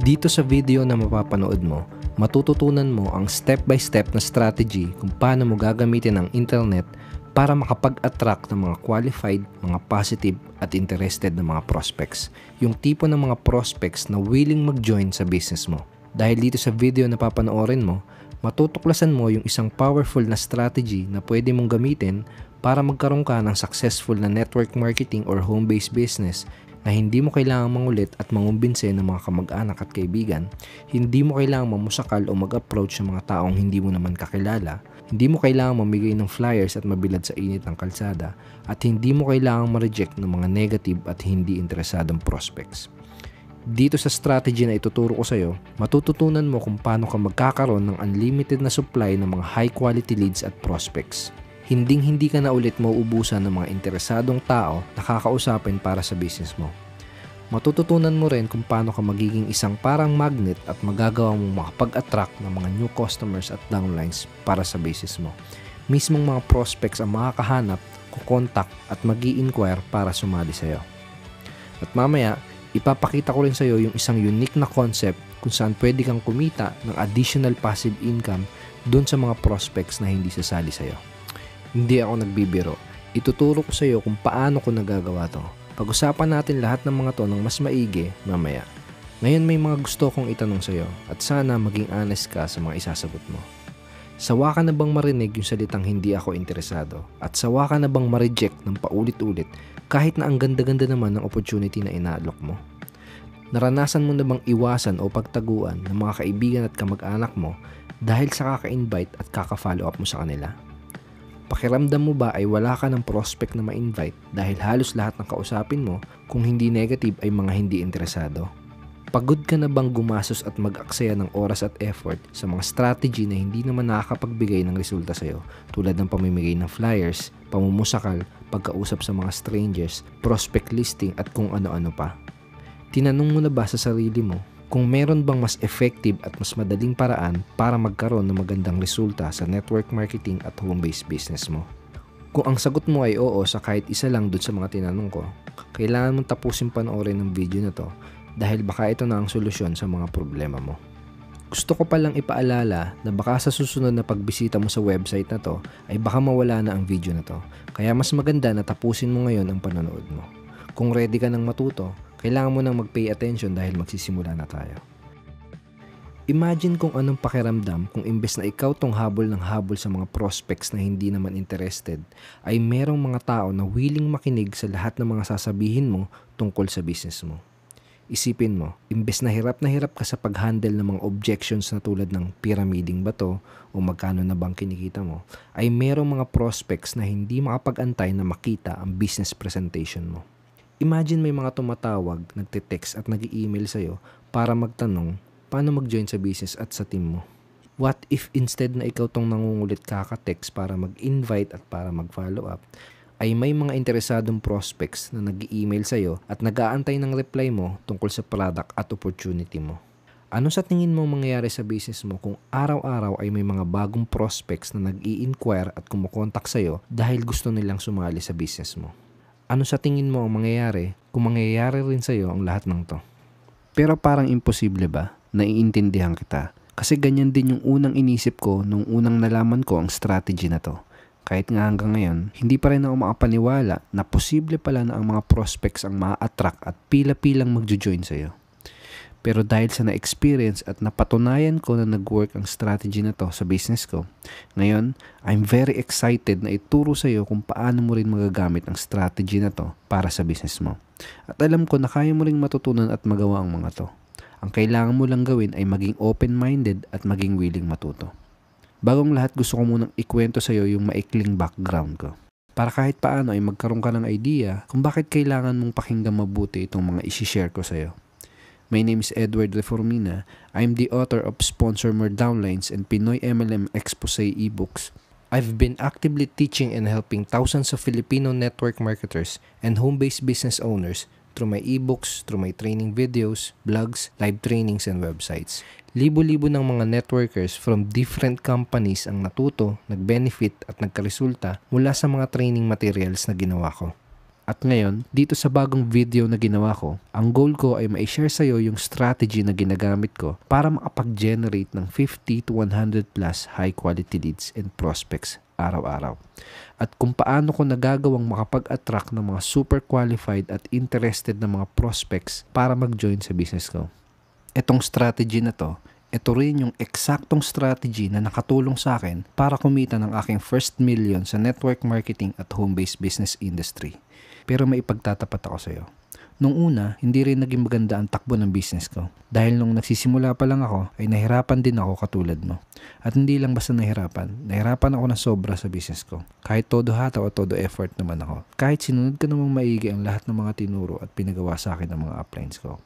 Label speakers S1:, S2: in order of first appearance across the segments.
S1: Dito sa video na mapapanood mo, matututunan mo ang step-by-step na strategy kung paano mo gagamitin ang internet para makapag-attract ng mga qualified, mga positive at interested na mga prospects. Yung tipo ng mga prospects na willing mag-join sa business mo. Dahil dito sa video na papanoorin mo, matutuklasan mo yung isang powerful na strategy na pwede mong gamitin para magkaroon ka ng successful na network marketing or home-based business na hindi mo kailangang mangulit at mangumbinse ng mga kamag-anak at kaibigan, hindi mo kailangang mamusakal o mag-approach sa mga taong hindi mo naman kakilala, hindi mo kailangang mamigay ng flyers at mabilad sa init ng kalsada, at hindi mo kailangang ma-reject ng mga negative at hindi interesadong prospects. Dito sa strategy na ituturo ko sa iyo, matututunan mo kung paano ka magkakaroon ng unlimited na supply ng mga high quality leads at prospects. Hindi ka na ulit mauubusan ng mga interesadong tao na kakausapin para sa business mo. Matututunan mo rin kung paano ka magiging isang parang magnet at magagawa mong makapag-attract ng mga new customers at downlines para sa business mo. Mismong mga prospects ang makakahanap, kukontak at mag-i-inquire para sumali sa iyo. At mamaya, ipapakita ko rin sa iyo yung isang unique na concept kung saan pwede kang kumita ng additional passive income dun sa mga prospects na hindi sasali sa iyo. Hindi ako nagbibiro. Ituturo ko sa iyo kung paano ko nagagawa to. Pag-usapan natin lahat ng mga to ng mas maigi mamaya. Ngayon may mga gusto kong itanong sa iyo at sana maging honest ka sa mga isasagot mo. Sawa ka na bang marinig yung salitang hindi ako interesado? At sawa ka na bang ma-reject ng paulit-ulit kahit na ang ganda-ganda naman ng opportunity na inaalok mo? Naranasan mo na bang iwasan o pagtaguan ng mga kaibigan at kamag-anak mo dahil sa kaka-invite at kaka-follow up mo sa kanila? Pakiramdam mo ba ay wala ka ng prospect na ma-invite dahil halos lahat ng kausapin mo kung hindi negative ay mga hindi interesado? Pagod ka na bang gumasos at mag-aksaya ng oras at effort sa mga strategy na hindi naman nakakapagbigay ng resulta sa iyo tulad ng pamimigay ng flyers, pamumusakal, pagkausap sa mga strangers, prospect listing at kung ano-ano pa? Tinanong mo na ba sa sarili mo kung meron bang mas effective at mas madaling paraan para magkaroon ng magandang resulta sa network marketing at home-based business mo? Kung ang sagot mo ay oo sa kahit isa lang dun sa mga tinanong ko, kailangan mong tapusin panoorin ng video na to dahil baka ito na ang solusyon sa mga problema mo. Gusto ko palang ipaalala na baka sa susunod na pagbisita mo sa website na to ay baka mawala na ang video na to, kaya mas maganda na tapusin mo ngayon ang panonood mo. Kung ready ka nang matuto, kailangan mo nang mag-pay attention dahil magsisimula na tayo. Imagine kung anong pakiramdam kung imbes na ikaw tong habol ng habol sa mga prospects na hindi naman interested, ay merong mga tao na willing makinig sa lahat ng mga sasabihin mo tungkol sa business mo. Isipin mo, imbes na hirap ka sa pag-handle ng mga objections na tulad ng pyramiding ba to o magkano na bang kinikita mo, ay merong mga prospects na hindi makapag-antay na makita ang business presentation mo. Imagine may mga tumatawag, nagte-text at nag-i-email sa'yo para magtanong paano mag-join sa business at sa team mo. What if instead na ikaw tong nangungulit kaka-text para mag-invite at para mag-follow up, ay may mga interesadong prospects na nag-i-email sa'yo at nag-aantay ng reply mo tungkol sa product at opportunity mo? Ano sa tingin mo mangyayari sa business mo kung araw-araw ay may mga bagong prospects na nag-i-inquire at kumukontak sa'yo dahil gusto nilang sumali sa business mo? Ano sa tingin mo ang mangyayari kung mangyayari rin sa iyo ang lahat ng to? Pero parang imposible ba? Naiintindihan kita. Kasi ganyan din yung unang inisip ko nung unang nalaman ko ang strategy na to. Kahit nga hanggang ngayon, hindi pa rin ako makapaniwala na posible pala na ang mga prospects ang ma-attract at pila-pilang magjo-join sa iyo. Pero dahil sa na-experience at napatunayan ko na nag-work ang strategy na to sa business ko, ngayon, I'm very excited na ituro sa iyo kung paano mo rin magagamit ang strategy na to para sa business mo. At alam ko na kaya mo rin matutunan at magawa ang mga to. Ang kailangan mo lang gawin ay maging open-minded at maging willing matuto. Bagong lahat, gusto ko munang ikwento sa iyo yung maikling background ko. Para kahit paano ay magkaroon ka ng idea kung bakit kailangan mong pakinggan mabuti itong mga isi-share ko sa iyo. My name is Edward Reformina. I'm the author of Sponsor More Downlines and Pinoy MLM Expose ebooks. I've been actively teaching and helping thousands of Filipino network marketers and home-based business owners through my ebooks, through my training videos, blogs, live trainings, and websites. Libo-libo ng mga networkers from different companies ang natuto, nag-benefit at nagkaresulta mula sa mga training materials na ginawa ko. At ngayon, dito sa bagong video na ginawa ko, ang goal ko ay ma-share sa'yo yung strategy na ginagamit ko para makapag-generate ng 50 to 100 plus high quality leads and prospects araw-araw. At kung paano ko nagagawang makapag-attract ng mga super qualified at interested na mga prospects para mag-join sa business ko. Etong strategy na to, ito rin yung eksaktong strategy na nakatulong sa akin para kumita ng aking first million sa network marketing at home-based business industry. Pero may ipagtatapat ako sa'yo. Nung una, hindi rin naging maganda ang takbo ng business ko. Dahil nung nagsisimula pa lang ako, ay nahirapan din ako katulad mo. At hindi lang basta nahirapan ako na sobra sa business ko. Kahit todo hataw o todo effort naman ako. Kahit sinunod ko namang maigi ang lahat ng mga tinuro at pinagawa sa akin ng mga uplines ko.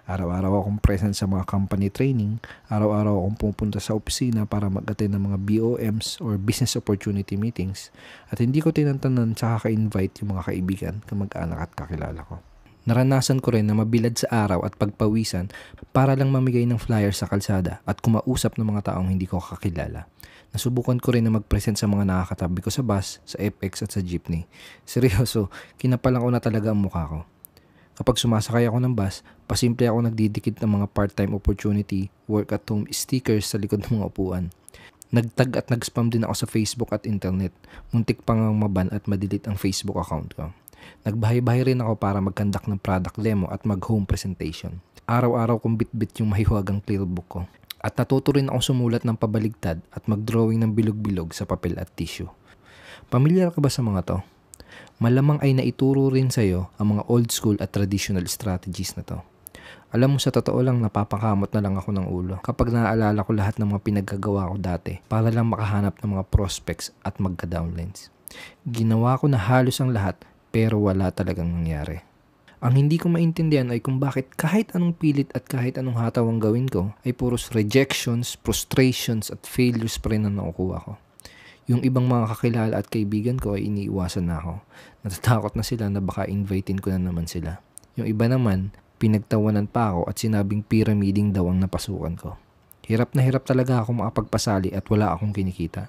S1: Araw-araw akong present sa mga company training, araw-araw akong pupunta sa opisina para mag-attend ng mga BOMs or business opportunity meetings, at hindi ko tinantanan sa kaka-invite yung mga kaibigan, kamag-anak at kakilala ko. Naranasan ko rin na mabilad sa araw at pagpawisan para lang mamigay ng flyer sa kalsada at kumausap ng mga taong hindi ko kakilala. Nasubukan ko rin na mag-present sa mga nakakatabi ko sa bus, sa FX at sa jeepney. Seryoso, kinapalan ko na talaga ang mukha ko. Kapag sumasakay ako ng bus, pasimple ako nagdidikit ng mga part-time opportunity, work at home stickers sa likod ng mga upuan. Nagtag at nag-spam din ako sa Facebook at internet. Muntik pang maban at madelete ang Facebook account ko. Nagbahay-bahay rin ako para mag-conduct ng product demo at mag-home presentation. Araw-araw kong bit-bit yung mahiwagang clear book ko. At natuto rin ako sumulat ng pabaligtad at mag-drawing ng bilog-bilog sa papel at tissue. Pamilyar ka ba sa mga to? Malamang ay naituro rin sa'yo ang mga old school at traditional strategies na to. Alam mo, sa totoo lang, napapakamot na lang ako ng ulo kapag naaalala ko lahat ng mga pinaggagawa ko dati para lang makahanap ng mga prospects at magka-downlines. Ginawa ko na halos ang lahat pero wala talagang nangyari. Ang hindi ko maintindihan ay kung bakit kahit anong pilit at kahit anong hataw ang gawin ko ay puros rejections, frustrations at failures pa rin ang nakukuha ko. Yung ibang mga kakilala at kaibigan ko ay iniiwasan na ako. Natatakot na sila na baka invitein ko na naman sila. Yung iba naman, pinagtawanan pa ako at sinabing pyramiding daw ang napasukan ko. Hirap na hirap talaga ako makapagpasali at wala akong kinikita.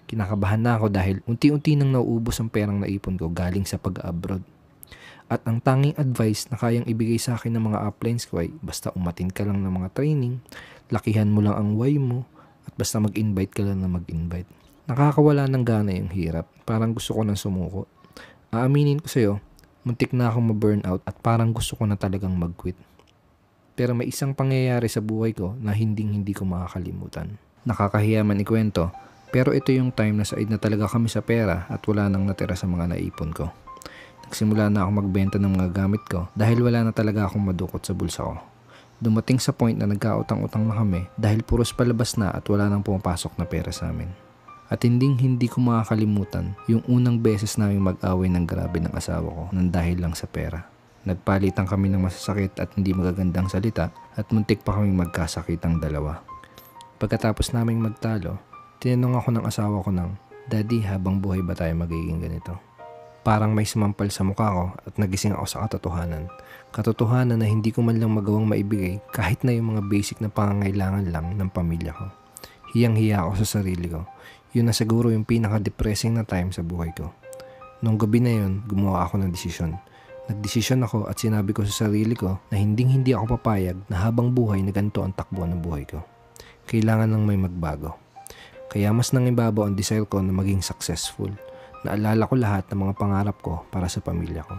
S1: Kinakabahan na ako dahil unti-unti nang nauubos ang perang naipon ko galing sa pag-abroad. At ang tanging advice na kayang ibigay sa akin ng mga uplines ko ay basta umatin ka lang ng mga training, lakihan mo lang ang why mo, at basta mag-invite ka lang na mag-invite. Nakakawala ng gana yung hirap. Parang gusto ko nang sumuko. Aaminin ko sa'yo, muntik na akong ma-burnout at parang gusto ko na talagang mag-quit. Pero may isang pangyayari sa buhay ko na hindi ko makakalimutan. Nakakahiya man ikwento, pero ito yung time na said na talaga kami sa pera at wala nang natira sa mga naipon ko. Nagsimula na ako magbenta ng mga gamit ko dahil wala na talaga akong madukot sa bulsa ko. Dumating sa point na nagkautang-utang na kami dahil puros palabas na at wala nang pumapasok na pera sa amin. At hindi ko makakalimutan yung unang beses namin mag-away ng grabe ng asawa ko nang dahil lang sa pera. Nagpalitan kami ng masasakit at hindi magagandang salita at muntik pa kaming magkasakit ang dalawa. Pagkatapos naming magtalo, tinanong ako ng asawa ko ng, "Daddy, habang buhay ba tayo magiging ganito?" Parang may sumampal sa mukha ko at nagising ako sa katotohanan. Katotohanan na hindi ko man lang magawang maibigay kahit na yung mga basic na pangangailangan lang ng pamilya ko. Hiyang-hiya ako sa sarili ko. Yun na siguro yung pinaka-depressing na time sa buhay ko. Nung gabi na yun, gumawa ako ng desisyon. Nagdesisyon ako at sinabi ko sa sarili ko na hindi ako papayag na habang buhay na ganito ang takbo ng buhay ko. Kailangan nang may magbago. Kaya mas nangibabaw ang desire ko na maging successful. Naalala ko lahat ng mga pangarap ko para sa pamilya ko.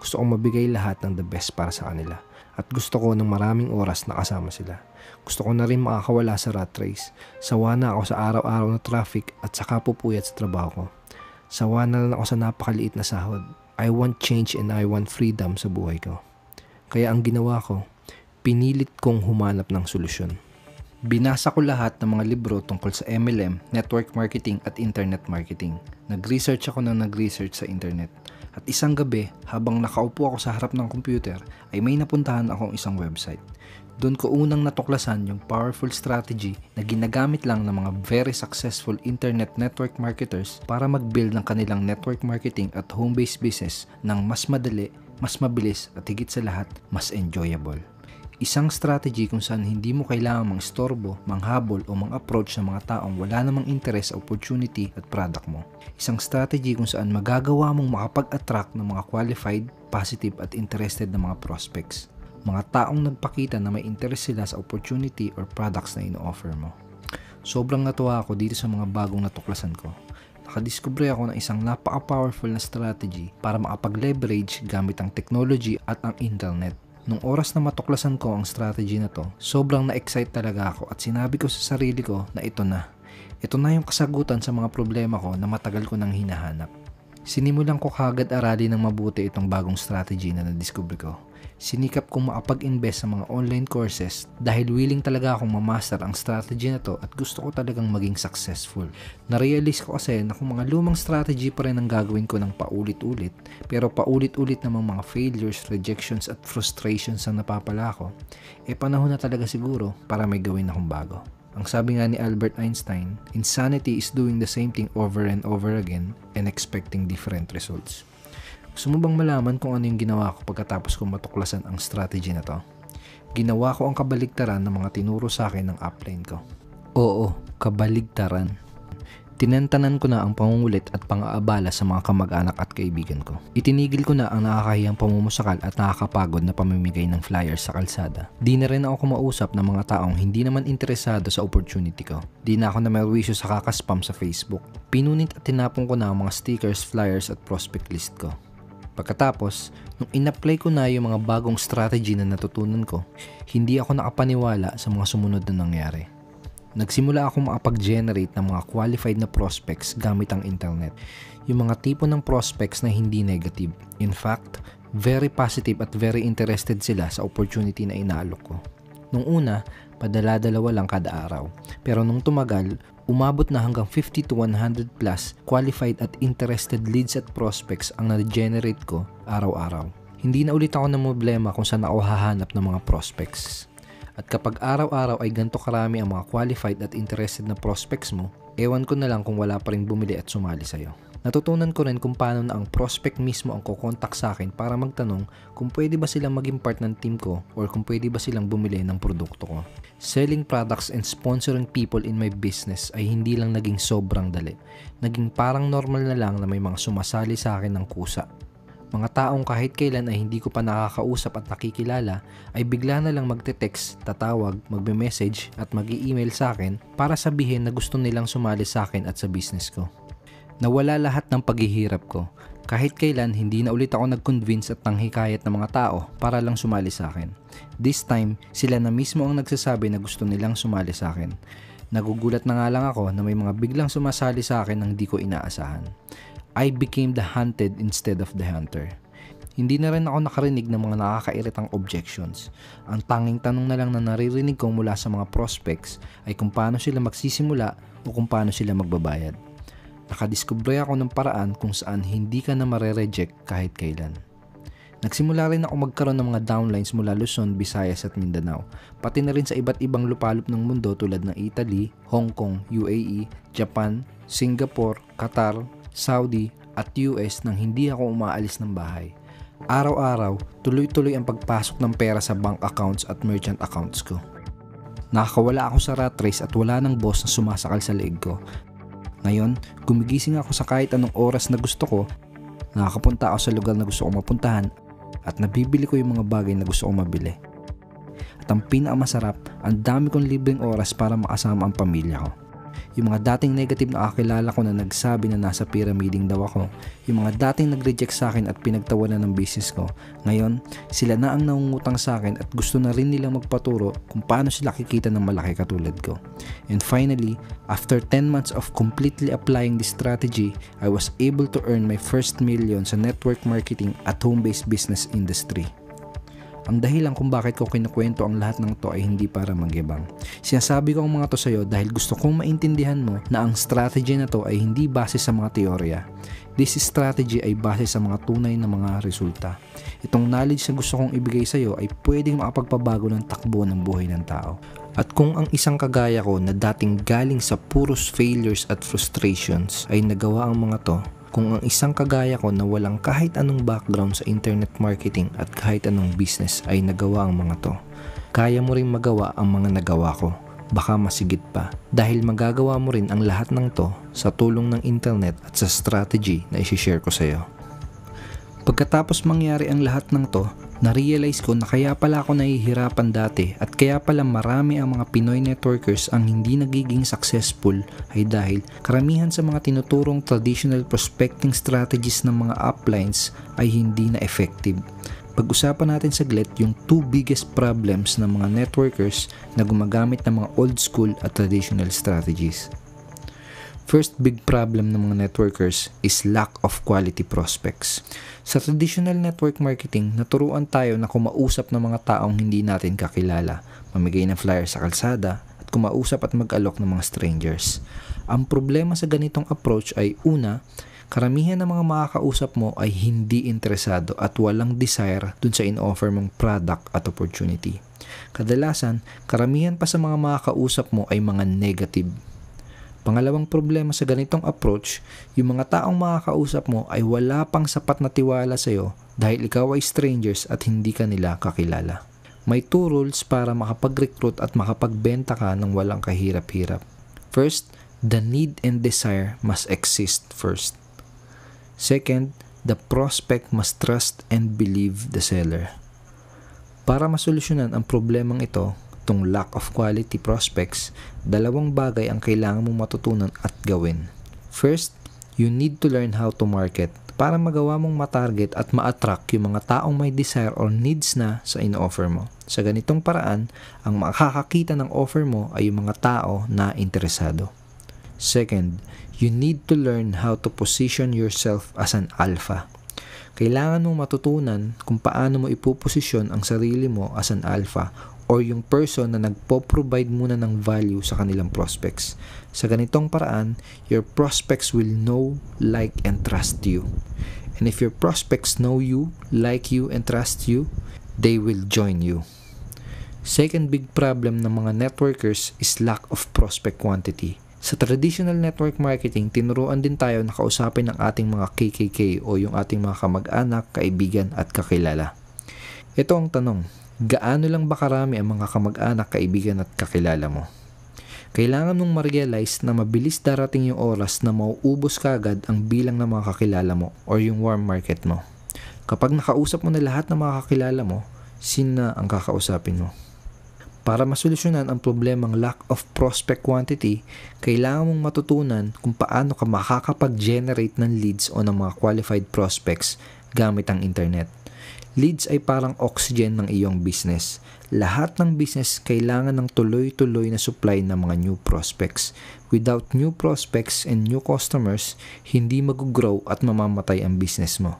S1: Gusto kong mabigay lahat ng the best para sa kanila. At gusto ko ng maraming oras na kasama sila. Gusto ko na rin makakawala sa rat race. Sawa na ako sa araw-araw na traffic at saka pupuyat sa trabaho ko. Sawa na lang ako sa napakaliit na sahod. I want change and I want freedom sa buhay ko. Kaya ang ginawa ko, pinilit kong humanap ng solusyon. Binasa ko lahat ng mga libro tungkol sa MLM, network marketing at internet marketing. Nag-research ako ng nag-research sa internet. At isang gabi, habang nakaupo ako sa harap ng computer, ay may napuntahan akong isang website. Doon ko unang natuklasan yung powerful strategy na ginagamit lang ng mga very successful internet network marketers para mag-build ng kanilang network marketing at home-based business ng mas madali, mas mabilis at higit sa lahat, mas enjoyable. Isang strategy kung saan hindi mo kailangang mang-istorbo, manghabol o mang-approach ng mga taong wala namang interest sa opportunity at product mo. Isang strategy kung saan magagawa mong makapag-attract ng mga qualified, positive at interested na mga prospects. Mga taong nagpakita na may interest sila sa opportunity or products na ino-offer mo. Sobrang natuwa ako dito sa mga bagong natuklasan ko. Nakadiskubre ako ng isang napaka-powerful na strategy para makapag-leverage gamit ang technology at ang internet. Nung oras na matuklasan ko ang strategy na to, sobrang na-excite talaga ako at sinabi ko sa sarili ko na ito na. Ito na yung kasagutan sa mga problema ko na matagal ko nang hinahanap. Sinimulan ko kagad aralin ng mabuti itong bagong strategy na nadiskubre ko. Sinikap kong makapag-invest sa mga online courses dahil willing talaga akong mamaster ang strategy na to at gusto ko talagang maging successful. Narealize ko kasi na kung mga lumang strategy pa rin ang gagawin ko ng paulit-ulit, pero paulit-ulit namang mga failures, rejections at frustrations ang napapala ko, panahon na talaga siguro para may gawin akong bago. Ang sabi nga ni Albert Einstein, insanity is doing the same thing over and over again and expecting different results. Gusto mo bang malaman kung ano yung ginawa ko pagkatapos kong matuklasan ang strategy na to? Ginawa ko ang kabaligtaran ng mga tinuro sa akin ng upline ko. Oo, kabaligtaran. Tinantanan ko na ang pangungulit at pang-aabala sa mga kamag-anak at kaibigan ko. Itinigil ko na ang nakakahiyang pamumusakal at nakakapagod na pamimigay ng flyers sa kalsada. Di na rin ako kumausap ng mga taong hindi naman interesado sa opportunity ko. Di na ako na merwisyo sa kakaspam sa Facebook. Pinunit at tinapon ko na ang mga stickers, flyers at prospect list ko. Pagkatapos, nung in-apply ko na yung mga bagong strategy na natutunan ko, hindi ako nakapaniwala sa mga sumunod na nangyari. Nagsimula ako makapag-generate ng mga qualified na prospects gamit ang internet. Yung mga tipo ng prospects na hindi negative. In fact, very positive at very interested sila sa opportunity na inaalok ko. Nung una, padala-dalawa lang kada araw. Pero nung tumagal, umabot na hanggang 50 to 100 plus qualified at interested leads at prospects ang na-generate ko araw-araw. Hindi na ulit ako ng problema kung saan ako hahanap ng mga prospects. At kapag araw-araw ay ganito karami ang mga qualified at interested na prospects mo, ewan ko na lang kung wala pa rin bumili at sumali sa'yo. Natutunan ko rin kung paano na ang prospect mismo ang kukontak sa akin para magtanong kung pwede ba silang maging part ng team ko or kung pwede ba silang bumili ng produkto ko. Selling products and sponsoring people in my business ay hindi lang naging sobrang dali. Naging parang normal na lang na may mga sumasali sa akin ng kusa. Mga taong kahit kailan ay hindi ko pa nakakausap at nakikilala ay bigla na lang magte-text, tatawag, magbe-message at mag-i-email sa akin para sabihin na gusto nilang sumali sa akin at sa business ko. Nawala lahat ng paghihirap ko. Kahit kailan hindi na ulit ako nag-convince at nanghikayat ng mga tao para lang sumali sa akin. This time, sila na mismo ang nagsasabi na gusto nilang sumali sa akin. Nagugulat na nga lang ako na may mga biglang sumasali sa akin nang di ko inaasahan. I became the hunted instead of the hunter. Hindi na rin ako nakarinig ng mga nakakairitang objections. Ang tanging tanong na lang na naririnig ko mula sa mga prospects ay kung paano sila magsisimula o kung paano sila magbabayad. Nakadiskubre ako ng paraan kung saan hindi ka na mare-reject kahit kailan. Nagsimula rin ako magkaroon ng mga downlines mula Luzon, Visayas at Mindanao, pati na rin sa iba't ibang lupalop ng mundo tulad ng Italy, Hong Kong, UAE, Japan, Singapore, Qatar, Saudi at US nang hindi ako umaalis ng bahay. Araw-araw, tuloy-tuloy ang pagpasok ng pera sa bank accounts at merchant accounts ko. Nakakawala ako sa rat race at wala ng boss na sumasakal sa leeg ko. Ngayon, gumigising ako sa kahit anong oras na gusto ko, nakakapunta ako sa lugar na gusto kong mapuntahan at nabibili ko yung mga bagay na gusto kong mabili. At ang pinakamasarap, ang dami kong libreng oras para makasama ang pamilya ko. Yung mga dating negative na kakilala ko na nagsabi na nasa pyramiding daw ako, yung mga dating nag-reject sa akin at pinagtawanan ng business ko, ngayon sila na ang nangungutang sa akin at gusto na rin nilang magpaturo kung paano sila kikita ng malaki katulad ko. And finally, after 10 months of completely applying this strategy, I was able to earn my first million sa network marketing at home-based business industry. Ang dahilan kung bakit ko kinukwento ang lahat ng to ay hindi para magyabang. Sinasabi ko ang mga to sa'yo dahil gusto kong maintindihan mo na ang strategy na to ay hindi base sa mga teorya. This strategy ay base sa mga tunay na mga resulta. Itong knowledge na gusto kong ibigay sa'yo ay pwedeng makapagpabago ng takbo ng buhay ng tao. At kung ang isang kagaya ko na dating galing sa puros failures at frustrations ay nagawa ang mga to, kung ang isang kagaya ko na walang kahit anong background sa internet marketing at kahit anong business ay nagawa ang mga to, Kaya mo ring magawa ang mga nagawa ko. Baka masigit pa. Dahil magagawa mo rin ang lahat ng to sa tulong ng internet at sa strategy na isi-share ko sa iyo. Pagkatapos mangyari ang lahat ng to, na-realize ko na kaya pala ako nahihirapan dati at kaya pala marami ang mga Pinoy networkers ang hindi nagiging successful ay dahil karamihan sa mga tinuturong traditional prospecting strategies ng mga uplines ay hindi na effective. Pag-usapan natin saglit yung 2 biggest problems ng mga networkers na gumagamit ng mga old school at traditional strategies. First big problem ng mga networkers is lack of quality prospects. Sa traditional network marketing, naturuan tayo na kumausap ng mga taong hindi natin kakilala, mamigay ng flyer sa kalsada, at kumausap at mag-alok ng mga strangers. Ang problema sa ganitong approach ay una, karamihan ng mga makakausap mo ay hindi interesado at walang desire dun sa in-offer mong product at opportunity. Kadalasan, karamihan pa sa mga makakausap mo ay mga negative. Pangalawang problema sa ganitong approach, yung mga taong makakausap mo ay wala pang sapat na tiwala sa iyo dahil ikaw ay strangers at hindi ka nila kakilala. May 2 rules para makapag-recruit at makapagbenta ka ng walang kahirap-hirap. First, the need and desire must exist first. Second, the prospect must trust and believe the seller. Para masolusyonan ang problemang ito, itong lack of quality prospects, 2 bagay ang kailangan mong matutunan at gawin. First, you need to learn how to market para magawa mong matarget at ma-attract yung mga taong may desire or needs na sa in-offer mo. Sa ganitong paraan, ang makakakita ng offer mo ay yung mga tao na interesado. Second, you need to learn how to position yourself as an alpha. Kailangan mong matutunan kung paano mo ipoposisyon ang sarili mo as an alpha or yung person na nagpo-provide muna ng value sa kanilang prospects. Sa ganitong paraan, your prospects will know, like, and trust you. And if your prospects know you, like you, and trust you, they will join you. Second big problem ng mga networkers is lack of prospect quantity. Sa traditional network marketing, tinuruan din tayo na kausapin ang ating mga KKK o yung ating mga kamag-anak, kaibigan at kakilala. Ito ang tanong, gaano lang ba karami ang mga kamag-anak, kaibigan at kakilala mo? Kailangan mong ma-realize na mabilis darating yung oras na mauubos kagad ang bilang ng mga kakilala mo or yung warm market mo. Kapag nakausap mo na lahat ng mga kakilala mo, sino na ang kakausapin mo? Para masolusyonan ang problemang lack of prospect quantity, kailangan mong matutunan kung paano ka makakapag-generate ng leads o ng mga qualified prospects gamit ang internet. Leads ay parang oxygen ng iyong business. Lahat ng business kailangan ng tuloy-tuloy na supply ng mga new prospects. Without new prospects and new customers, hindi mag-grow at mamamatay ang business mo.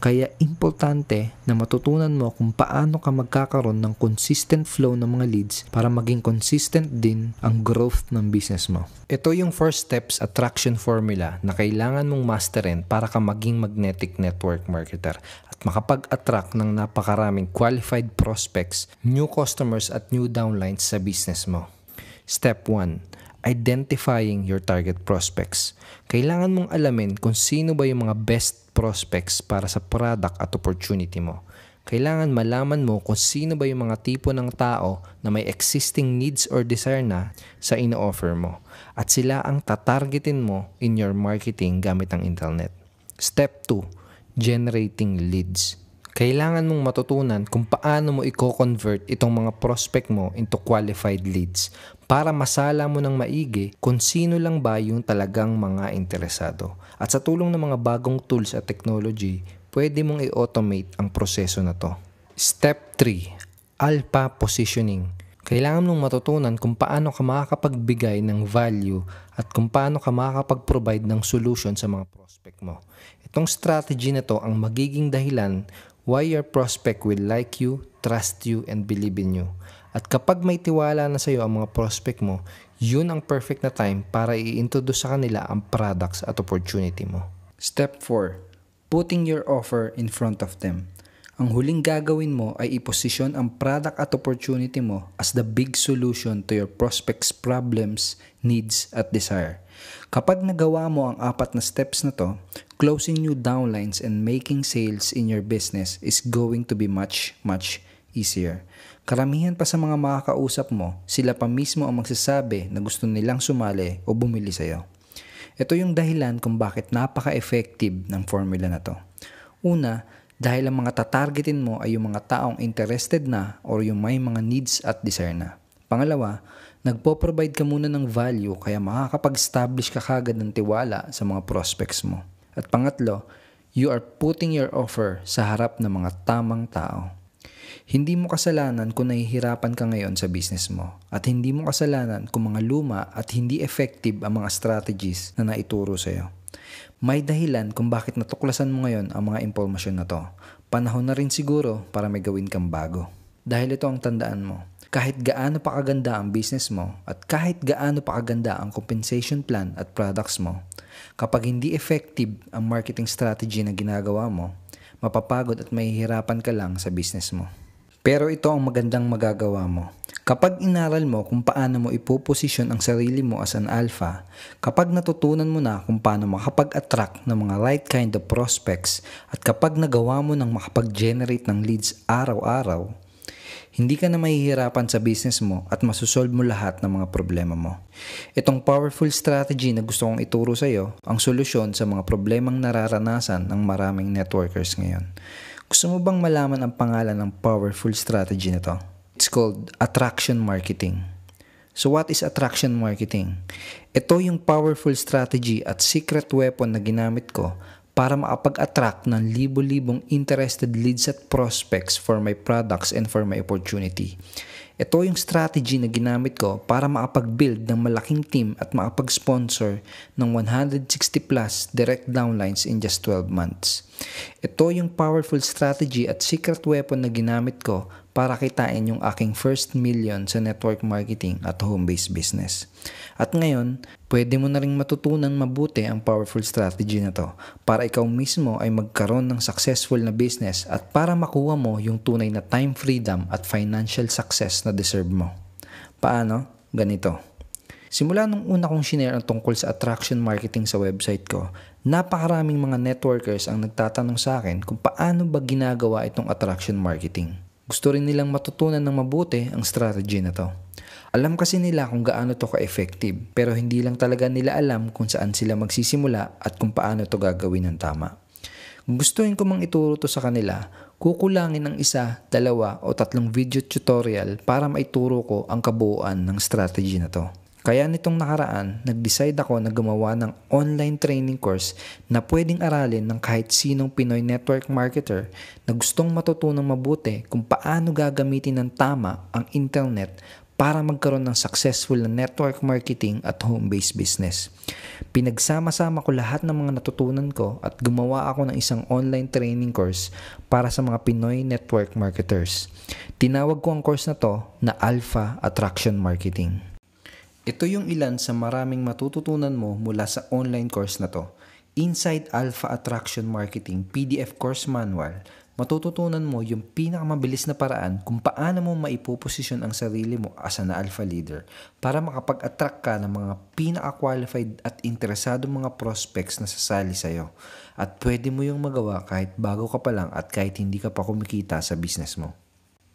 S1: Kaya importante na matutunan mo kung paano ka magkakaroon ng consistent flow ng mga leads para maging consistent din ang growth ng business mo. Ito yung first steps attraction formula na kailangan mong masterin para ka maging magnetic network marketer at makapag-attract ng napakaraming qualified prospects, new customers at new downlines sa business mo. Step 1. Identifying your target prospects. Kailangan mong alamin kung sino ba yung mga best prospects para sa product at opportunity mo. Kailangan malaman mo kung sino ba yung mga tipo ng tao na may existing needs or desire na sa ino-offer mo. At sila ang tatargetin mo in your marketing gamit ang internet. Step 2. Generating leads. Kailangan mong matutunan kung paano mo i-convert itong mga prospect mo into qualified leads para masala mo ng maigi kung sino lang ba yung talagang mga interesado. At sa tulong ng mga bagong tools at technology, pwede mong i-automate ang proseso na to. Step 3. Alpha Positioning. Kailangan mong matutunan kung paano ka makakapagbigay ng value at kung paano ka makakapag-provide ng solution sa mga prospect mo. Itong strategy na to ang magiging dahilan why your prospect will like you, trust you, and believe in you. At kapag may tiwala na sa iyo ang mga prospect mo, yun ang perfect na time para i-introduce sa kanila ang products at opportunity mo. Step 4. Putting your offer in front of them. Ang huling gagawin mo ay iposisyon ang product at opportunity mo as the big solution to your prospect's problems, needs, at desire. Kapag nagawa mo ang 4 na steps na to, closing new downlines and making sales in your business is going to be much easier. Karamihan pa sa mga makakausap mo, sila pa mismo ang magsasabi na gusto nilang sumali o bumili sa'yo. Ito yung dahilan kung bakit napaka-effective ng formula na to. Una, dahil ang mga tatargetin mo ay yung mga taong interested na or yung may mga needs at desire na. Pangalawa, nagpo-provide ka muna ng value kaya makakapag-establish ka kagad ng tiwala sa mga prospects mo. At pangatlo, you are putting your offer sa harap ng mga tamang tao. Hindi mo kasalanan kung nahihirapan ka ngayon sa business mo at hindi mo kasalanan kung mga luma at hindi effective ang mga strategies na naituro sa'yo. May dahilan kung bakit natuklasan mo ngayon ang mga impormasyon na to. Panahon na rin siguro para may gawin kang bago. Dahil ito ang tandaan mo. Kahit gaano pa kaganda ang business mo at kahit gaano pa kaganda ang compensation plan at products mo, kapag hindi effective ang marketing strategy na ginagawa mo, mapapagod at mahihirapan ka lang sa business mo. Pero ito ang magandang magagawa mo. Kapag inaral mo kung paano mo ipoposisyon ang sarili mo as an alpha, kapag natutunan mo na kung paano makapag-attract ng mga right kind of prospects at kapag nagawa mo ng makapag-generate ng leads araw-araw, hindi ka na mahihirapan sa business mo at masusolve mo lahat ng mga problema mo. Itong powerful strategy na gusto kong ituro sa iyo ang solusyon sa mga problemang nararanasan ng maraming networkers ngayon. Gusto mo bang malaman ang pangalan ng powerful strategy na to? It's called attraction marketing. So what is attraction marketing? Ito yung powerful strategy at secret weapon na ginamit ko para makapag-attract ng libo-libong interested leads at prospects for my products and for my opportunity. Ito yung strategy na ginamit ko para makapag-build ng malaking team at makapag-sponsor ng 160 plus direct downlines in just 12 months. Ito yung powerful strategy at secret weapon na ginamit ko para kitain yung aking first million sa network marketing at home-based business. At ngayon, pwede mo na rin matutunan mabuti ang powerful strategy na to para ikaw mismo ay magkaroon ng successful na business at para makuha mo yung tunay na time freedom at financial success na deserve mo. Paano? Ganito. Simula nung una kong shinare ang tungkol sa attraction marketing sa website ko, napakaraming mga networkers ang nagtatanong sa akin kung paano ba ginagawa itong attraction marketing. Gusto rin nilang matutunan ng mabuti ang strategy na to. Alam kasi nila kung gaano to ka-effective pero hindi lang talaga nila alam kung saan sila magsisimula at kung paano to gagawin ng tama. Kung gustuin ko mang ituro to sa kanila, kukulangin ng 1, 2 o 3 video tutorial para maituro ko ang kabuuan ng strategy na to. Kaya nitong nakaraan, nag-decide ako na gumawa ng online training course na pwedeng aralin ng kahit sinong Pinoy network marketer na gustong matutunang mabuti kung paano gagamitin ng tama ang internet para magkaroon ng successful na network marketing at home-based business. Pinagsama-sama ko lahat ng mga natutunan ko at gumawa ako ng isang online training course para sa mga Pinoy network marketers. Tinawag ko ang course na to na Alpha Attraction Marketing. Ito yung ilan sa maraming matututunan mo mula sa online course na to. Inside Alpha Attraction Marketing PDF Course Manual, matututunan mo yung pinakamabilis na paraan kung paano mo maipoposisyon ang sarili mo as an alpha leader para makapag-attract ka ng mga pinaka-qualified at interesadong mga prospects na sasali sa'yo. At pwede mo yung magawa kahit bago ka pa lang at kahit hindi ka pa kumikita sa business mo.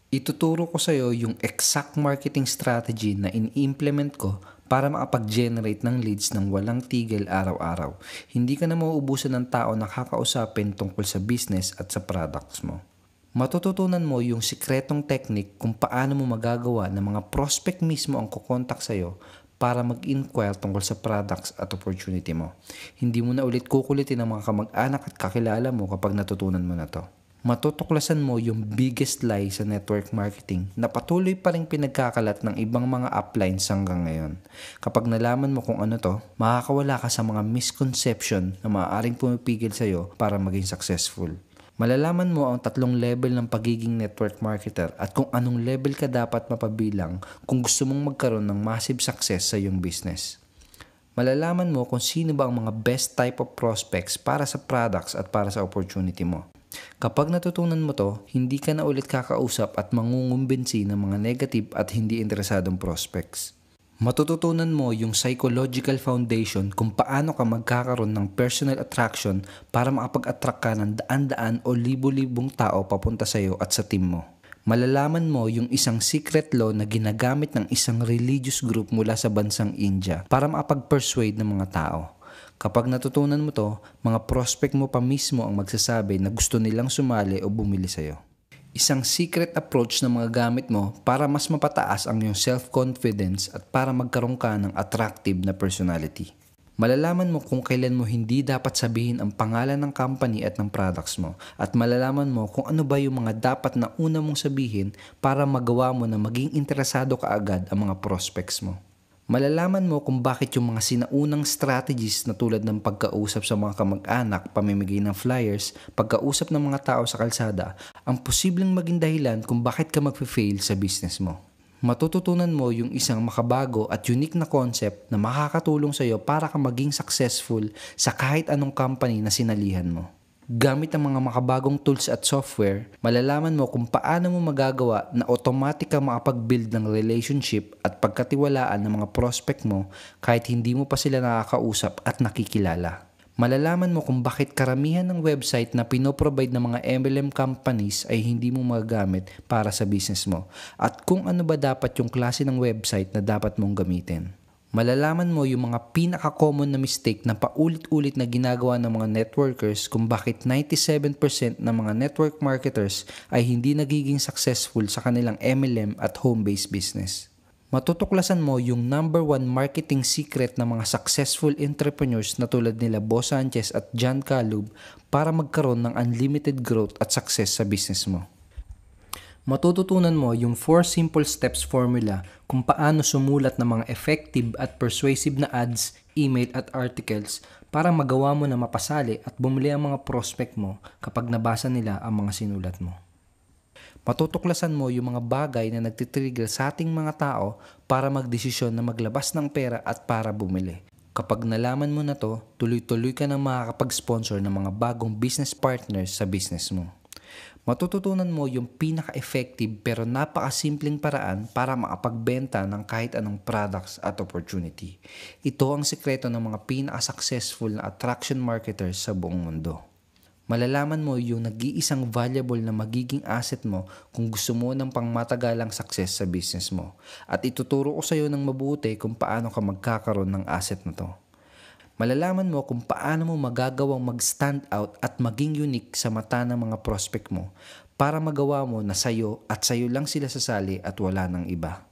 S1: Ituturo ko sa iyo yung exact marketing strategy na in-implement ko para makapag-generate ng leads ng walang tigil araw-araw. Hindi ka na mauubusan ng tao na kakausapin tungkol sa business at sa products mo. Matututunan mo yung sikretong technique kung paano mo magagawa na mga prospect mismo ang kukontak sa iyo para mag-inquire tungkol sa products at opportunity mo. Hindi mo na ulit kukulitin ang mga kamag-anak at kakilala mo kapag natutunan mo na to. Matutuklasan mo yung biggest lie sa network marketing na patuloy pa rin pinagkakalat ng ibang mga uplines hanggang ngayon. Kapag nalaman mo kung ano to, makakawala ka sa mga misconception na maaaring pumipigil sa'yo para maging successful. Malalaman mo ang 3 level ng pagiging network marketer at kung anong level ka dapat mapabilang kung gusto mong magkaroon ng massive success sa iyong business. Malalaman mo kung sino ba ang mga best type of prospects para sa products at para sa opportunity mo. Kapag natutunan mo to, hindi ka na ulit kakausap at mangungumbinsi ng mga negative at hindi interesadong prospects. Matututunan mo yung psychological foundation kung paano ka magkakaroon ng personal attraction para makapag-attract ka ng daan-daan o libo-libong tao papunta sa iyo at sa team mo. Malalaman mo yung isang secret law na ginagamit ng isang religious group mula sa bansang India para makapag-persuade ng mga tao. Kapag natutunan mo to, mga prospect mo pa mismo ang magsasabi na gusto nilang sumali o bumili sa'yo. Isang secret approach na mga gamit mo para mas mapataas ang iyong self-confidence at para magkaroon ka ng attractive na personality. Malalaman mo kung kailan mo hindi dapat sabihin ang pangalan ng company at ng products mo at malalaman mo kung ano ba yung mga dapat na una mong sabihin para magawa mo na maging interesado ka agad ang mga prospects mo. Malalaman mo kung bakit yung mga sinaunang strategies na tulad ng pagkausap sa mga kamag-anak, pamimigay ng flyers, pagkausap ng mga tao sa kalsada, ang posibleng maging dahilan kung bakit ka mag-fail sa business mo. Matututunan mo yung isang makabago at unique na concept na makakatulong sa iyo para ka maging successful sa kahit anong company na sinalihan mo. Gamit ang mga makabagong tools at software, malalaman mo kung paano mo magagawa na automatic kang makapag-build ng relationship at pagkatiwalaan ng mga prospect mo kahit hindi mo pa sila nakakausap at nakikilala. Malalaman mo kung bakit karamihan ng website na pinoprovide ng mga MLM companies ay hindi mo magagamit para sa business mo at kung ano ba dapat yung klase ng website na dapat mong gamitin. Malalaman mo yung mga pinaka-common na mistake na paulit-ulit na ginagawa ng mga networkers kung bakit 97% ng mga network marketers ay hindi nagiging successful sa kanilang MLM at home-based business. Matutuklasan mo yung number 1 marketing secret ng mga successful entrepreneurs na tulad nila Boss Sanchez at John Calub para magkaroon ng unlimited growth at success sa business mo. Matututunan mo yung 4 simple steps formula kung paano sumulat ng mga effective at persuasive na ads, email at articles para magawa mo na mapasali at bumili ang mga prospect mo kapag nabasa nila ang mga sinulat mo. Matutuklasan mo yung mga bagay na nagtitrigger sa ating mga tao para magdesisyon na maglabas ng pera at para bumili. Kapag nalaman mo na to, tuloy-tuloy ka nang makakapag-sponsor ng mga bagong business partners sa business mo. Matututunan mo yung pinaka-effective pero napakasimpleng paraan para makapagbenta ng kahit anong products at opportunity. Ito ang sekreto ng mga pinaka-successful na attraction marketers sa buong mundo. Malalaman mo yung nag-iisang valuable na magiging asset mo kung gusto mo ng pangmatagalang success sa business mo. At ituturo ko sa iyo ng mabuti kung paano ka magkakaroon ng asset na to. Malalaman mo kung paano mo magagawang mag-stand out at maging unique sa mata ng mga prospect mo para magawa mo na sayo at sayo lang sila sasali at wala ng iba.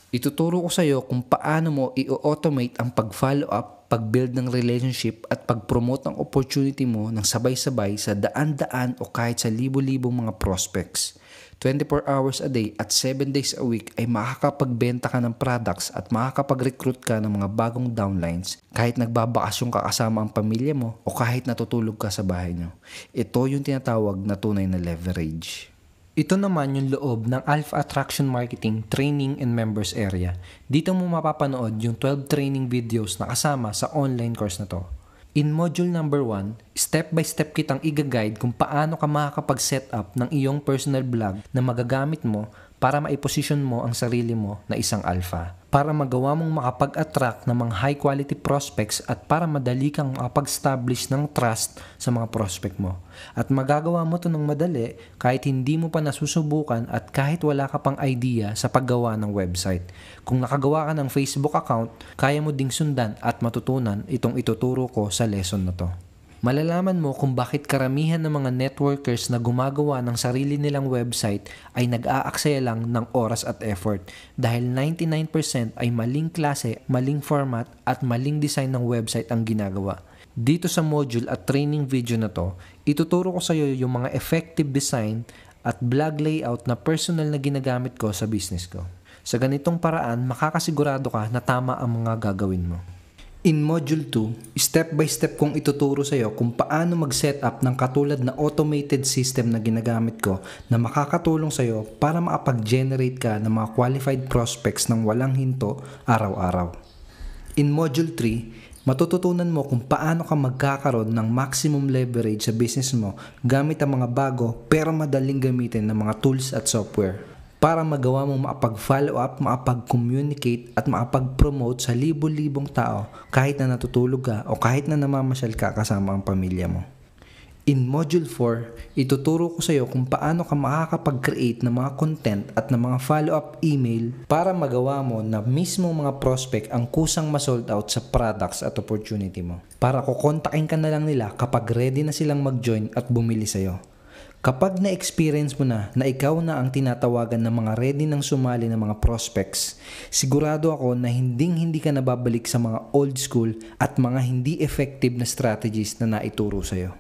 S1: Ituturo ko sa iyo kung paano mo i-automate ang pag-follow up, pag-build ng relationship at pag-promote ng opportunity mo ng sabay-sabay sa daan-daan o kahit sa libo-libong mga prospects. 24 hours a day at 7 days a week ay makakapagbenta ka ng products at makakapag-recruit ka ng mga bagong downlines kahit nagbabakasyon ka kasama ang pamilya mo o kahit natutulog ka sa bahay nyo. Ito yung tinatawag na tunay na leverage. Ito naman yung loob ng Alpha Attraction Marketing Training and Members Area. Dito mo mapapanood yung 12 training videos na kasama sa online course na to. In module number 1, step-by-step kitang i-guide kung paano ka makakapag-set up ng iyong personal blog na magagamit mo para maiposisyon mo ang sarili mo na isang alpha. Para magawa mong makapag-attract ng mga high-quality prospects at para madali kang makapag-establish ng trust sa mga prospect mo. At magagawa mo ito ng madali kahit hindi mo pa nasusubukan at kahit wala ka pang idea sa paggawa ng website. Kung nakagawa ka ng Facebook account, kaya mo ding sundan at matutunan itong ituturo ko sa lesson na to. Malalaman mo kung bakit karamihan ng mga networkers na gumagawa ng sarili nilang website ay nag-aaksaya lang ng oras at effort dahil 99% ay maling klase, maling format at maling design ng website ang ginagawa. Dito sa module at training video na to, ituturo ko sa iyo yung mga effective design at blog layout na personal na ginagamit ko sa business ko. Sa ganitong paraan, makakasigurado ka na tama ang mga gagawin mo. In Module 2, step-by-step kong ituturo sa iyo kung paano mag-set up ng katulad na automated system na ginagamit ko na makakatulong sa iyo para makapag-generate ka ng mga qualified prospects ng walang hinto araw-araw. In Module 3, matututunan mo kung paano ka magkakaroon ng maximum leverage sa business mo gamit ang mga bago pero madaling gamitin ng mga tools at software para magawa mong makapag-follow up, makapag-communicate at makapag-promote sa libo-libong tao kahit na natutulog ka o kahit na namamasyal ka kasama ang pamilya mo. In Module 4, ituturo ko sa iyo kung paano ka makakapag-create ng mga content at ng mga follow-up email para magawa mo na mismo mga prospect ang kusang ma-sold out sa products at opportunity mo. Para kukontakin ka na lang nila kapag ready na silang mag-join at bumili sa iyo. Kapag na-experience mo na ikaw na ang tinatawagan ng mga ready nang sumali ng mga prospects, sigurado ako na hindi ka nababalik sa mga old school at mga hindi effective na strategies na naituro sa iyo.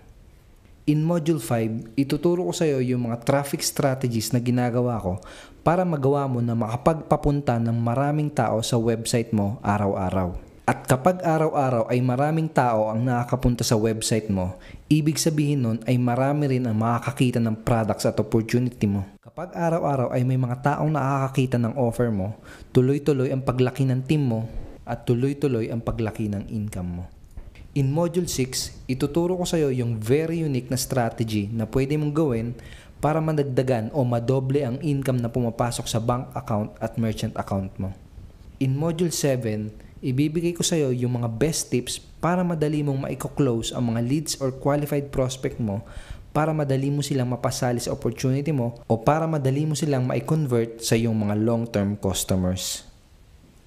S1: In Module 5, ituturo ko sa iyo yung mga traffic strategies na ginagawa ko para magawa mo na makapagpapunta ng maraming tao sa website mo araw-araw. At kapag araw-araw ay maraming tao ang nakakapunta sa website mo, ibig sabihin nun ay marami rin ang makakakita ng products at opportunity mo. Kapag araw-araw ay may mga taong nakakakita ng offer mo, tuloy-tuloy ang paglaki ng team mo at tuloy-tuloy ang paglaki ng income mo. In Module 6, ituturo ko sa iyo yung very unique na strategy na pwede mong gawin para madagdagan o madoble ang income na pumapasok sa bank account at merchant account mo. In Module 7, ibibigay ko sa iyo yung mga best tips para madali mong maiko-close ang mga leads or qualified prospect mo para madali mo silang mapasali sa opportunity mo o para madali mo silang mai-convert sa iyong mga long-term customers.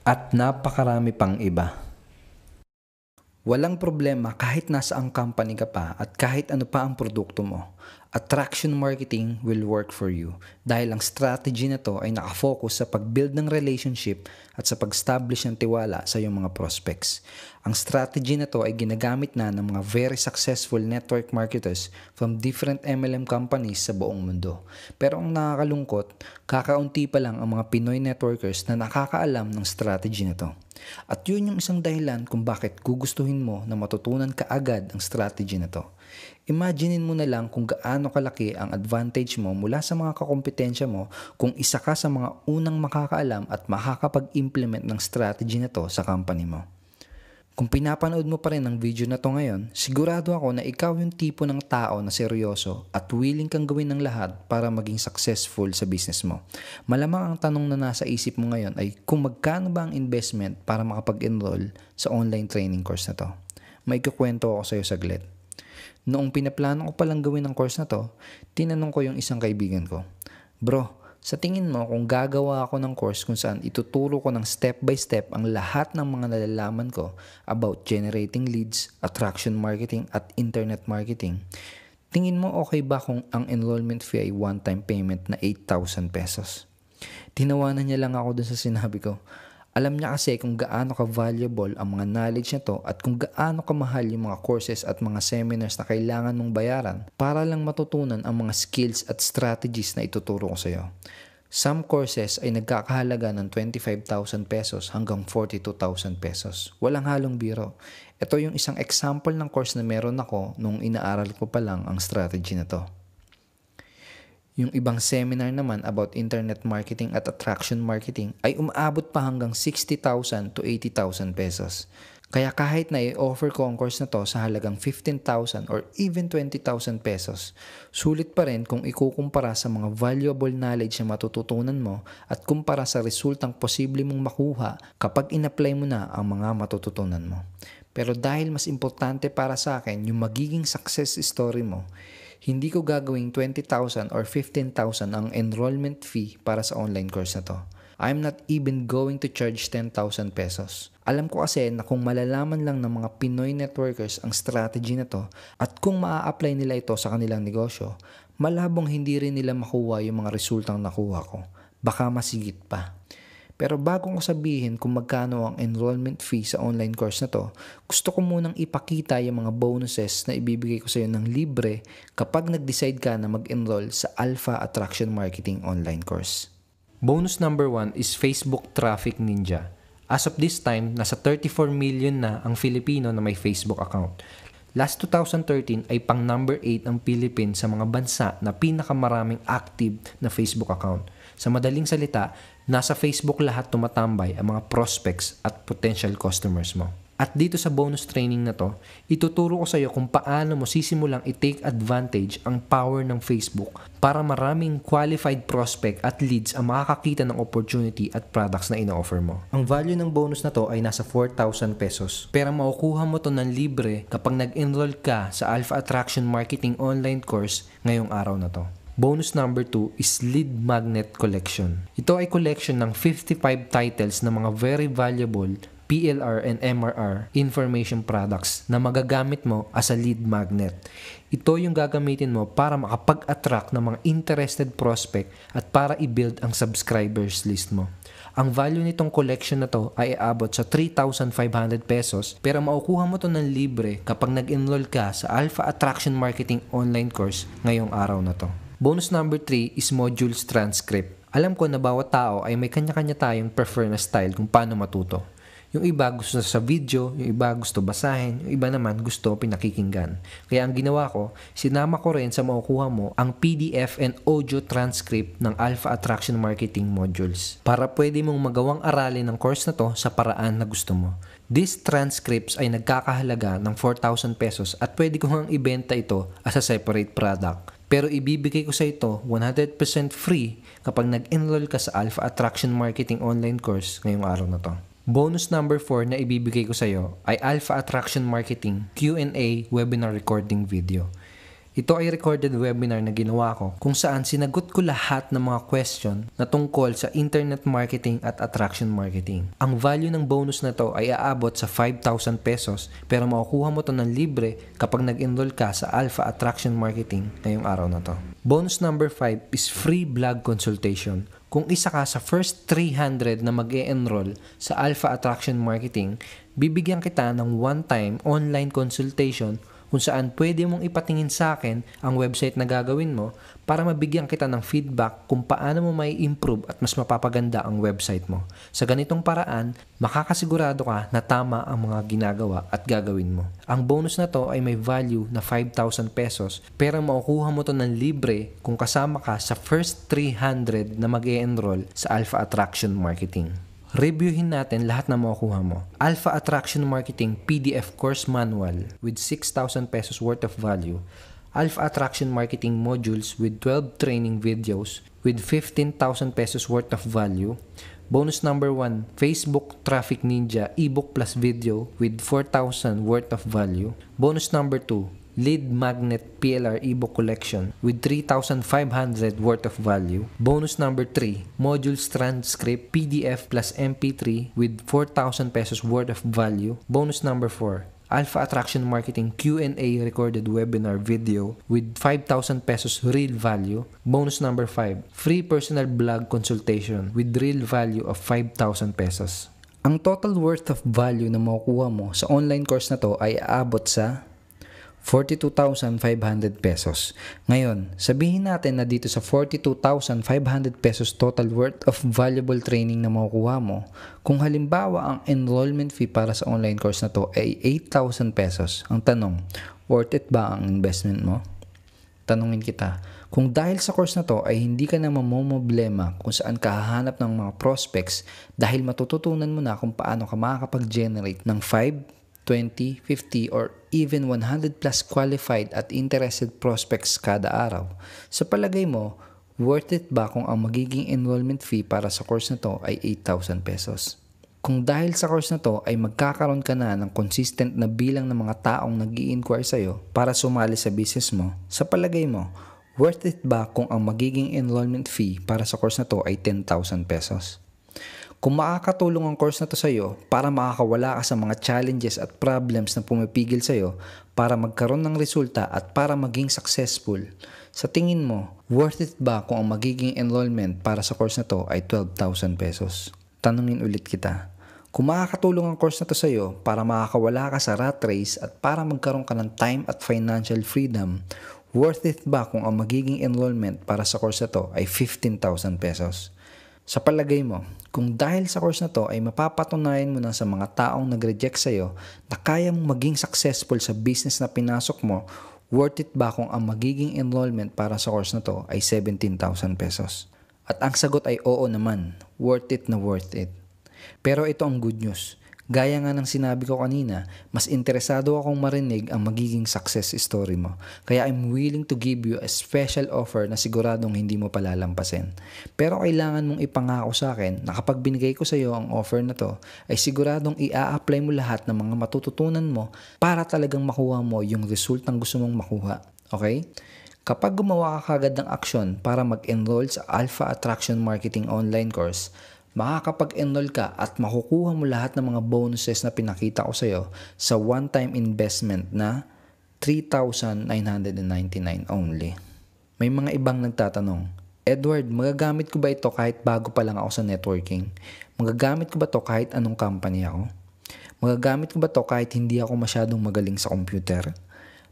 S1: At napakarami pang iba. Walang problema kahit nasa ang company ka pa at kahit ano pa ang produkto mo. Attraction marketing will work for you dahil ang strategy na to ay nakafocus sa pag-build ng relationship at sa pag-establish ng tiwala sa iyong mga prospects. Ang strategy na to ay ginagamit na ng mga very successful network marketers from different MLM companies sa buong mundo. Pero ang nakakalungkot, kakaunti pa lang ang mga Pinoy networkers na nakakaalam ng strategy na to. At yun yung isang dahilan kung bakit gugustuhin mo na matutunan ka agad ang strategy na to. Imaginein mo na lang kung gaano kalaki ang advantage mo mula sa mga kakompetensya mo kung isa ka sa mga unang makakaalam at makakapag-implement ng strategy na to sa company mo. Kung pinapanood mo pa rin ang video na to ngayon, sigurado ako na ikaw yung tipo ng tao na seryoso at willing kang gawin ng lahat para maging successful sa business mo. Malamang ang tanong na nasa isip mo ngayon ay kung magkano ba ang investment para makapag-enroll sa online training course na to. May kukwento ako sa iyo saglit. Noong pinaplano ko palang gawin ang course na to, tinanong ko yung isang kaibigan ko, "Bro, sa tingin mo kung gagawa ako ng course kung saan ituturo ko ng step by step ang lahat ng mga nalalaman ko about generating leads, attraction marketing at internet marketing, tingin mo okay ba kung ang enrollment fee ay one-time payment na 8,000 pesos? Tinawanan niya lang ako dun sa sinabi ko. Alam niya kasi kung gaano ka-valuable ang mga knowledge na to at kung gaano kamahal yung mga courses at mga seminars na kailangan mong bayaran para lang matutunan ang mga skills at strategies na ituturo ko sa iyo. Some courses ay nagkakahalaga ng 25,000 pesos hanggang 42,000 pesos. Walang halong biro. Ito yung isang example ng course na meron ako nung inaaral ko pa lang ang strategy na to. Yung ibang seminar naman about internet marketing at attraction marketing ay umaabot pa hanggang 60,000 to 80,000 pesos. Kaya kahit na i-offer ko ang course na to sa halagang 15,000 or even 20,000 pesos, sulit pa rin kung ikukumpara sa mga valuable knowledge na matututunan mo at kumpara sa resultang posible mong makuha kapag in-apply mo na ang mga matututunan mo. Pero dahil mas importante para sa akin yung magiging success story mo, hindi ko gagawing 20,000 or 15,000 ang enrollment fee para sa online course na to. I'm not even going to charge 10,000 pesos. Alam ko kasi na kung malalaman lang ng mga Pinoy networkers ang strategy na to at kung maa-apply nila ito sa kanilang negosyo, malabong hindi rin nila makuha yung mga resultang nakuha ko. Baka masigit pa. Pero bago ko sabihin kung magkano ang enrollment fee sa online course na to, gusto ko munang ipakita yung mga bonuses na ibibigay ko sa iyo ng libre kapag nag-decide ka na mag-enroll sa Alpha Attraction Marketing online course. Bonus number 1 is Facebook Traffic Ninja. As of this time, nasa 34 million na ang Filipino na may Facebook account. Last 2013 ay pang number 8 ang Philippines sa mga bansa na pinakamaraming active na Facebook account. Sa madaling salita, nasa Facebook lahat tumatambay ang mga prospects at potential customers mo. At dito sa bonus training na to, ituturo ko sa iyo kung paano mo sisimulang i-take advantage ang power ng Facebook para maraming qualified prospect at leads ang makakakita ng opportunity at products na ino-offer mo. Ang value ng bonus na to ay nasa 4,000 pesos. Pero makukuha mo to ng libre kapag nag-enroll ka sa Alpha Attraction Marketing online course ngayong araw na to. Bonus number 2 is Lead Magnet Collection. Ito ay collection ng 55 titles na mga very valuable PLR and MRR information products na magagamit mo as a lead magnet. Ito yung gagamitin mo para makapag-attract ng mga interested prospect at para i-build ang subscribers list mo. Ang value nitong collection na to ay aabot sa 3,500 pesos pero makukuha mo to ng libre kapag nag-enroll ka sa Alpha Attraction Marketing online course ngayong araw na to. Bonus number 3 is Modules Transcript. Alam ko na bawat tao ay may kanya-kanya tayong prefer na style kung paano matuto. Yung iba gusto sa video, yung iba gusto basahin, yung iba naman gusto pinakikinggan. Kaya ang ginawa ko, sinama ko rin sa makukuha mo ang PDF and audio transcript ng Alpha Attraction Marketing modules para pwede mong magawang aralin ng course na to sa paraan na gusto mo. These transcripts ay nagkakahalaga ng 4,000 pesos at pwede ko ngang ibenta ito as a separate product. Pero ibibigay ko sa ito 100% free kapag nag-enroll ka sa Alpha Attraction Marketing online course ngayong araw na to. Bonus number 4 na ibibigay ko sa iyo ay Alpha Attraction Marketing Q&A webinar recording video. Ito ay recorded webinar na ginawa ko kung saan sinagot ko lahat ng mga question na tungkol sa internet marketing at attraction marketing. Ang value ng bonus na to ay aabot sa 5,000 pesos pero makukuha mo to ng libre kapag nag-enroll ka sa Alpha Attraction Marketing ngayong araw na to. Bonus number 5 is free blog consultation. Kung isa ka sa first 300 na mag-e-enroll sa Alpha Attraction Marketing, bibigyan kita ng one-time online consultation kung saan pwede mong ipatingin sa akin ang website na gagawin mo para mabigyan kita ng feedback kung paano mo may improve at mas mapapaganda ang website mo. Sa ganitong paraan, makakasigurado ka na tama ang mga ginagawa at gagawin mo. Ang bonus na to ay may value na 5,000 pesos pero makukuha mo to ng libre kung kasama ka sa first 300 na mag-e-enroll sa Alpha Attraction Marketing. Reviewin natin lahat na makukuha mo. Alpha Attraction Marketing PDF Course Manual with 6,000 pesos worth of value. Alpha Attraction Marketing Modules with 12 training videos with 15,000 pesos worth of value. Bonus number 1, Facebook Traffic Ninja ebook plus video with 4,000 worth of value. Bonus number 2, Lead Magnet PLR ebook collection with 3,500 worth of value. Bonus number 3, Modules Transcript PDF plus MP3 with 4,000 pesos worth of value. Bonus number 4, Alpha Attraction Marketing Q&A recorded webinar video with 5,000 pesos real value. Bonus number 5, free personal blog consultation with real value of 5,000 pesos. Ang total worth of value na makukuha mo sa online course na to ay aabot sa 42,500 pesos. Ngayon, sabihin natin na dito sa 42,500 pesos total worth of valuable training na makukuha mo, kung halimbawa ang enrollment fee para sa online course na to ay 8,000 pesos, ang tanong, worth it ba ang investment mo? Tanungin kita, kung dahil sa course na to ay hindi ka na mamomblema kung saan ka hahanap ng mga prospects dahil matututunan mo na kung paano ka makakapag-generate ng 5, 20, 50, or even 100 plus qualified at interested prospects kada araw. Sa palagay mo, worth it ba kung ang magiging enrollment fee para sa course na to ay 8,000 pesos? Kung dahil sa course na to ay magkakaroon ka na ng consistent na bilang ng mga taong nag-i-inquire sa'yo para sumali sa business mo, sa palagay mo, worth it ba kung ang magiging enrollment fee para sa course na to ay 10,000 pesos? Kung makakatulong ang course na to sa iyo para makakawala ka sa mga challenges at problems na pumipigil sa iyo para magkaroon ng resulta at para maging successful, sa tingin mo, worth it ba kung ang magiging enrollment para sa course na to ay 12,000 pesos? Tanungin ulit kita. Kung makakatulong ang course na to sa iyo para makakawala ka sa rat race at para magkaroon ka ng time at financial freedom, worth it ba kung ang magiging enrollment para sa course na to ay 15,000 pesos? Sa palagay mo, kung dahil sa course na to ay mapapatunayan mo na sa mga taong nag-reject sa iyo na kaya mong maging successful sa business na pinasok mo, worth it ba kung ang magiging enrollment para sa course na to ay 17,000 pesos? At ang sagot ay oo naman, worth it na worth it. Pero ito ang good news. Gaya nga ng sinabi ko kanina, mas interesado akong marinig ang magiging success story mo. Kaya I'm willing to give you a special offer na siguradong hindi mo palalampasin. Pero kailangan mong ipangako sa akin na kapag binigay ko sa iyo ang offer na to, ay siguradong i-a-apply mo lahat ng mga matututunan mo para talagang makuha mo yung resultang gusto mong makuha. Okay? Kapag gumawa ka kagad ng aksyon para mag-enroll sa Alpha Attraction Marketing online course, makakapag-enroll ka at makukuha mo lahat ng mga bonuses na pinakita ko sa iyo sa one-time investment na 3,999 only. May mga ibang nagtatanong, Edward, magagamit ko ba ito kahit bago pa lang ako sa networking? Magagamit ko ba ito kahit anong company ako? Magagamit ko ba ito kahit hindi ako masyadong magaling sa computer?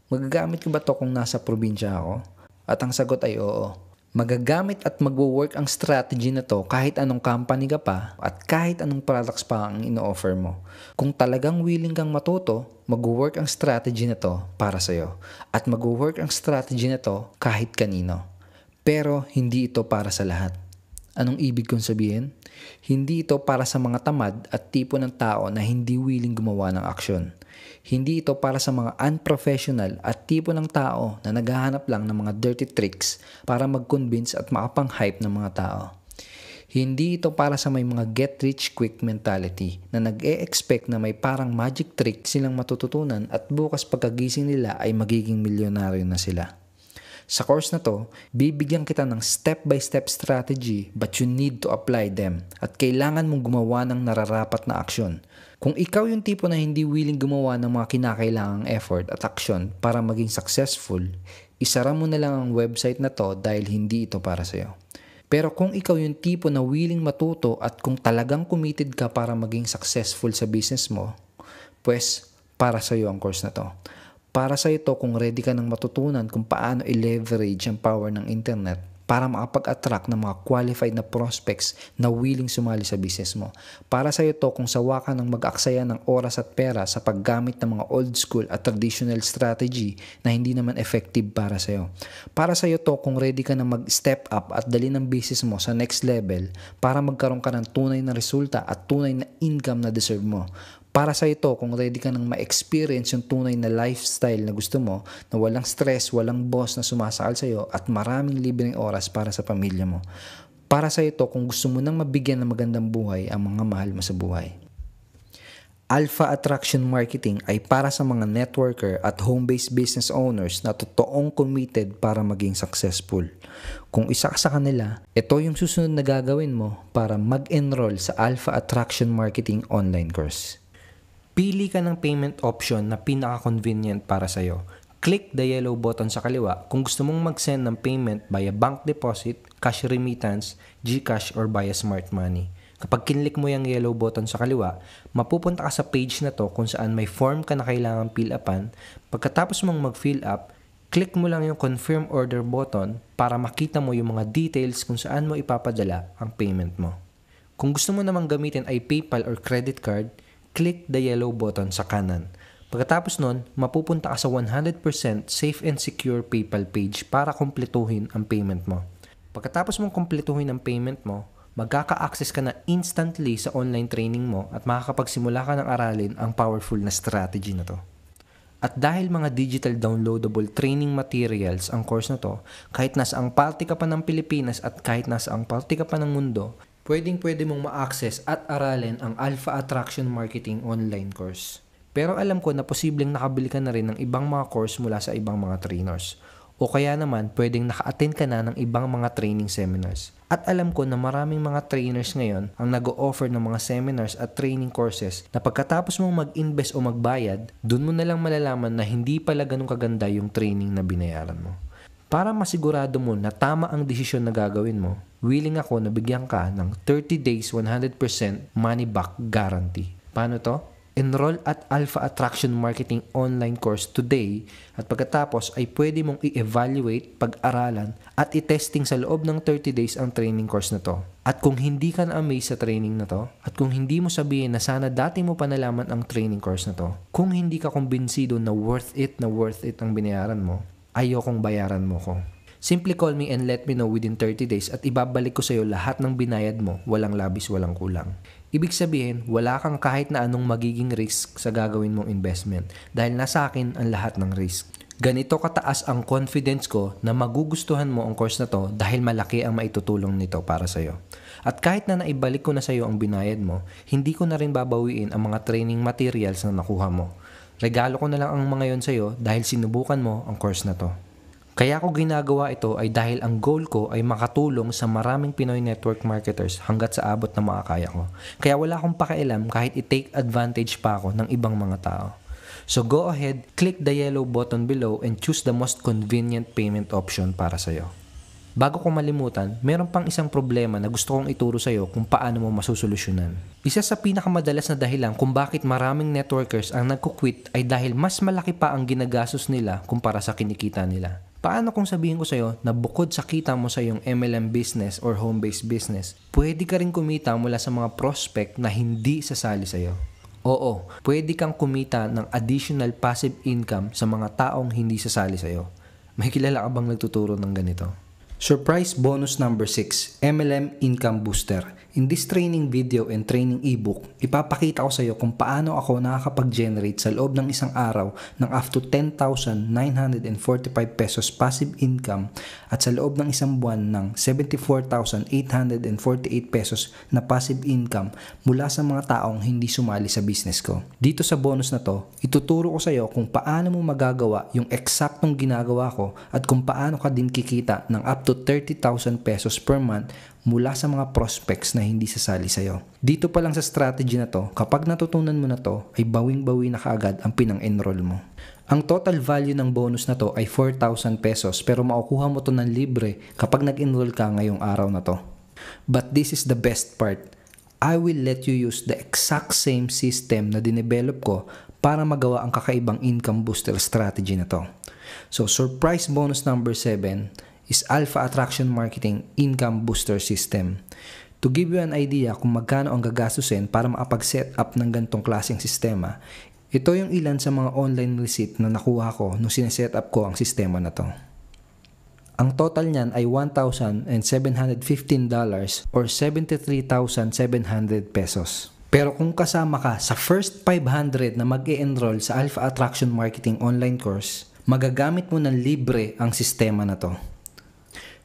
S1: Magagamit ko ba ito kung nasa probinsya ako? At ang sagot ay oo. Magagamit at magwo-work ang strategy na to kahit anong company ka pa at kahit anong products pa ang ino-offer mo. Kung talagang willing kang matuto, magwo-work ang strategy na to para sa'yo. At magwo-work ang strategy na to kahit kanino. Pero hindi ito para sa lahat. Anong ibig kong sabihin? Hindi ito para sa mga tamad at tipo ng tao na hindi willing gumawa ng aksyon. Hindi ito para sa mga unprofessional at tipo ng tao na naghahanap lang ng mga dirty tricks para mag-convince at makapang-hype ng mga tao. Hindi ito para sa may mga get-rich-quick mentality na nag-e-expect na may parang magic trick silang matututunan at bukas pagkagising nila ay magiging milyonaryo na sila. Sa course na to, bibigyan kita ng step-by-step strategy but you need to apply them at kailangan mong gumawa ng nararapat na aksyon. Kung ikaw yung tipo na hindi willing gumawa ng mga kinakailangang effort at aksyon para maging successful, isara mo na lang ang website na to dahil hindi ito para sa'yo. Pero kung ikaw yung tipo na willing matuto at kung talagang committed ka para maging successful sa business mo, pues para sa'yo ang course na to. Para sa ito kung ready ka nang matutunan kung paano i-leverage ang power ng internet para makapag-attract ng mga qualified na prospects na willing sumali sa business mo. Para sa ito kung sawa ka nang mag-aksaya ng oras at pera sa paggamit ng mga old school at traditional strategy na hindi naman effective para sa iyo. Para sa ito kung ready ka na mag-step up at dali ng business mo sa next level para magkaroon ka ng tunay na resulta at tunay na income na deserve mo. Para sa ito, kung ready ka nang ma-experience yung tunay na lifestyle na gusto mo, na walang stress, walang boss na sumasakal sa iyo at maraming libreng oras para sa pamilya mo. Para sa ito, kung gusto mo nang mabigyan ng magandang buhay ang mga mahal mo sa buhay. Alpha Attraction Marketing ay para sa mga networker at home-based business owners na totoong committed para maging successful. Kung isa ka sa kanila, ito yung susunod na gagawin mo para mag-enroll sa Alpha Attraction Marketing online course. Pili ka ng payment option na pinaka-convenient para sa'yo. Click the yellow button sa kaliwa kung gusto mong mag-send ng payment via bank deposit, cash remittance, GCash, or via smart money. Kapag kinlik mo yung yellow button sa kaliwa, mapupunta ka sa page na to kung saan may form ka na kailangan fill upan. Pagkatapos mong mag-fill up, click mo lang yung confirm order button para makita mo yung mga details kung saan mo ipapadala ang payment mo. Kung gusto mo namang gamitin ay PayPal or credit card, click the yellow button sa kanan. Pagkatapos nun, mapupunta ka sa 100% safe and secure PayPal page para kumpletuhin ang payment mo. Pagkatapos mong kumpletuhin ang payment mo, magkaka-access ka na instantly sa online training mo at makakapagsimula ka ng aralin ang powerful na strategy na to. At dahil mga digital downloadable training materials ang course na to, kahit nasa ang parte ka pa ng Pilipinas at kahit nasa ang parte ka pa ng mundo, pwede mong ma-access at aralin ang Alpha Attraction Marketing online course. Pero alam ko na posibleng nakabili ka na rin ng ibang mga course mula sa ibang mga trainers. O kaya naman, pwedeng naka-attend ka na ng ibang mga training seminars. At alam ko na maraming mga trainers ngayon ang nag-o-offer ng mga seminars at training courses na pagkatapos mong mag-invest o magbayad, dun mo na lang malalaman na hindi pala ganun kaganda yung training na binayaran mo. Para masigurado mo na tama ang desisyon na gagawin mo, willing ako na bigyan ka ng 30 days 100% money back guarantee. Paano to? Enroll at Alpha Attraction Marketing online course today at pagkatapos ay pwede mong i-evaluate, pag-aralan at i-testing sa loob ng 30 days ang training course na to. At kung hindi ka na-amaze sa training na to, at kung hindi mo sabihin na sana dati mo pa nalaman ang training course na to, kung hindi ka kumbinsido na worth it ang binayaran mo, ayokong bayaran mo ko. Simply call me and let me know within 30 days at ibabalik ko sa iyo lahat ng binayad mo, walang labis, walang kulang. Ibig sabihin, wala kang kahit na anong magiging risk sa gagawin mong investment dahil nasa akin ang lahat ng risk. Ganito kataas ang confidence ko na magugustuhan mo ang course na to dahil malaki ang maitutulong nito para sa'yo. At kahit na naibalik ko na sa'yo ang binayad mo, hindi ko na rin babawiin ang mga training materials na nakuha mo. Regalo ko na lang ang mga yon sa'yo dahil sinubukan mo ang course na to. Kaya ko ginagawa ito ay dahil ang goal ko ay makatulong sa maraming Pinoy network marketers hanggat sa abot na makakaya ko. Kaya wala akong pakialam kahit i-take advantage pa ako ng ibang mga tao. So go ahead, click the yellow button below and choose the most convenient payment option para sa'yo. Bago ko malimutan, meron pang isang problema na gusto kong ituro sa'yo kung paano mo masusolusyonan. Isa sa pinakamadalas na dahilan kung bakit maraming networkers ang nagko-quit ay dahil mas malaki pa ang ginagastos nila kumpara sa kinikita nila. Paano kung sabihin ko sa'yo na bukod sa kita mo sa iyong MLM business or home-based business, pwede ka rin kumita mula sa mga prospect na hindi sasali sa'yo? Oo, pwede kang kumita ng additional passive income sa mga taong hindi sasali sa'yo. May kilala ka bang nagtuturo ng ganito? Surprise bonus number 6, MLM Income Booster. In this training video and training ebook, ipapakita ko sa iyo kung paano ako nakakapag-generate sa loob ng isang araw ng up to 10,945 pesos passive income at sa loob ng isang buwan ng 74,848 pesos na passive income mula sa mga taong hindi sumali sa business ko. Dito sa bonus na to, ituturo ko sa iyo kung paano mo magagawa yung eksaktong ginagawa ko at kung paano ka din kikita ng up to 30,000 pesos per month mula sa mga prospects na hindi sasali sa'yo. Dito pa lang sa strategy na to, kapag natutunan mo na to, ay bawing-bawi na kaagad ang pinang-enroll mo. Ang total value ng bonus na to ay 4,000 pesos pero makukuha mo to ng libre kapag nag-enroll ka ngayong araw na to. But this is the best part. I will let you use the exact same system na dinevelop ko para magawa ang kakaibang income booster strategy na to. So, surprise bonus number 7 is Alpha Attraction Marketing Income Booster System. To give you an idea kung magkano ang gagastusin para makapag-set up ng ganitong klaseng sistema, ito yung ilan sa mga online receipt na nakuha ko nung sineset up ko ang sistema na to. Ang total niyan ay $1,715 or 73,700 pesos. Pero kung kasama ka sa first 500 na mag-e-enroll sa Alpha Attraction Marketing online course, magagamit mo ng libre ang sistema na to.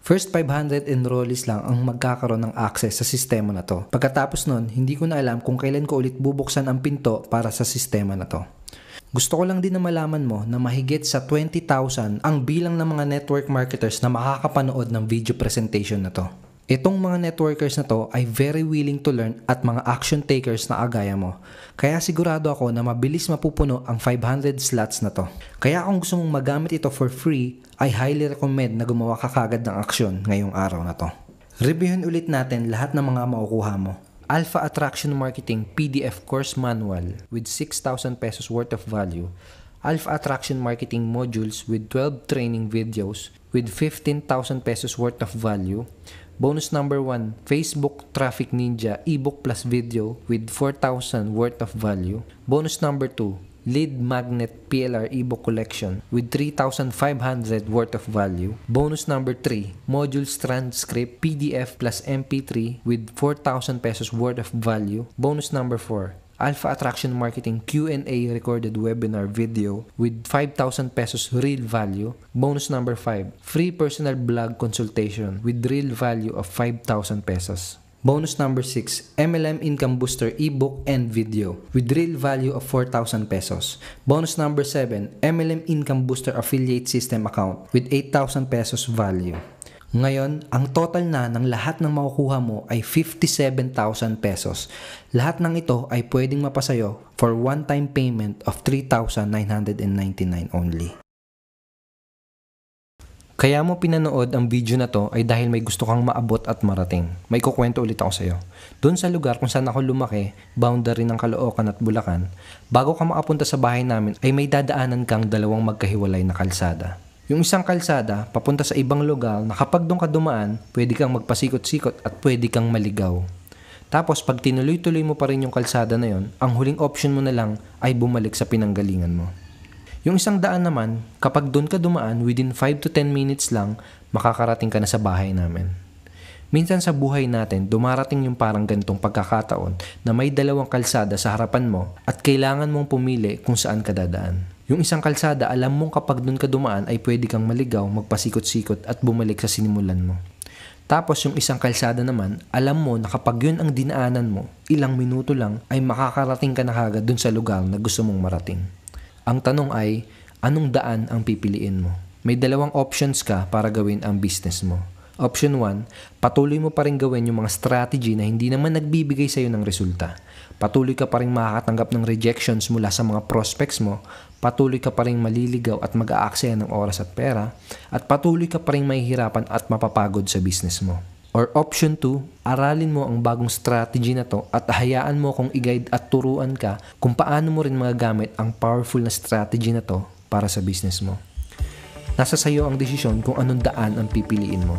S1: First 500 enrollees lang ang magkakaroon ng access sa sistema na to. Pagkatapos nun, hindi ko na alam kung kailan ko ulit bubuksan ang pinto para sa sistema na to. Gusto ko lang din na malaman mo na mahigit sa 20,000 ang bilang ng mga network marketers na makakapanood ng video presentation na to. Itong mga networkers na to ay very willing to learn at mga action takers na agaya mo. Kaya sigurado ako na mabilis mapupuno ang 500 slots na to. Kaya kung gusto mong magamit ito for free, ay highly recommend na gumawa ka kagad ng aksyon ngayong araw na to. Reviewin ulit natin lahat ng mga makukuha mo. Alpha Attraction Marketing PDF Course Manual with 6,000 pesos worth of value. Alpha Attraction Marketing Modules with 12 training videos with 15,000 pesos worth of value. Bonus number 1, Facebook Traffic Ninja ebook plus video with 4,000 worth of value. Bonus number 2, Lead Magnet PLR ebook collection with 3,500 worth of value. Bonus number 3, Modules Transcript PDF plus MP3 with 4,000 pesos worth of value. Bonus number 4, Alpha Attraction Marketing Q&A recorded webinar video with 5,000 pesos real value. Bonus number 5, free personal blog consultation with real value of 5,000 pesos. Bonus number 6, MLM Income Booster ebook and video with real value of 4,000 pesos. Bonus number 7, MLM Income Booster affiliate system account with 8,000 pesos value. Ngayon, ang total na ng lahat ng makukuha mo ay 57,000 pesos. Lahat ng ito ay pwedeng mapasayo for one-time payment of 3,999 only. Kaya mo pinanood ang video na to ay dahil may gusto kang maabot at marating. May kukwento ulit ako sa'yo. Doon sa lugar kung saan ako lumaki, boundary ng Caloocan at Bulacan, bago ka makapunta sa bahay namin ay may dadaanan kang dalawang magkahiwalay na kalsada. Yung isang kalsada, papunta sa ibang lugar na kapag doon ka dumaan, pwede kang magpasikot-sikot at pwede kang maligaw. Tapos pag tinuloy-tuloy mo pa rin yung kalsada na yon, ang huling option mo na lang ay bumalik sa pinanggalingan mo. Yung isang daan naman, kapag doon ka dumaan, within 5 to 10 minutes lang, makakarating ka na sa bahay namin. Minsan sa buhay natin, dumarating yung parang ganitong pagkakataon na may dalawang kalsada sa harapan mo at kailangan mong pumili kung saan ka dadaan. Yung isang kalsada, alam mong kapag doon ka dumaan ay pwede kang maligaw, magpasikot-sikot at bumalik sa sinimulan mo. Tapos yung isang kalsada naman, alam mo na kapag yun ang dinaanan mo, ilang minuto lang ay makakarating ka na kagad doon sa lugar na gusto mong marating. Ang tanong ay, anong daan ang pipiliin mo? May dalawang options ka para gawin ang business mo. Option 1, patuloy mo pa rin gawin yung mga strategy na hindi naman nagbibigay sa'yo ng resulta. Patuloy ka pa rin makakatanggap ng rejections mula sa mga prospects mo, patuloy ka pa rin maliligaw at mag-aaksaya ng oras at pera, at patuloy ka pa rin mahihirapan at mapapagod sa business mo. Or option 2, aralin mo ang bagong strategy na to at hayaan mo kung i-guide at turuan ka kung paano mo rin magagamit ang powerful na strategy na to para sa business mo. Nasa sayo ang desisyon kung anong daan ang pipiliin mo.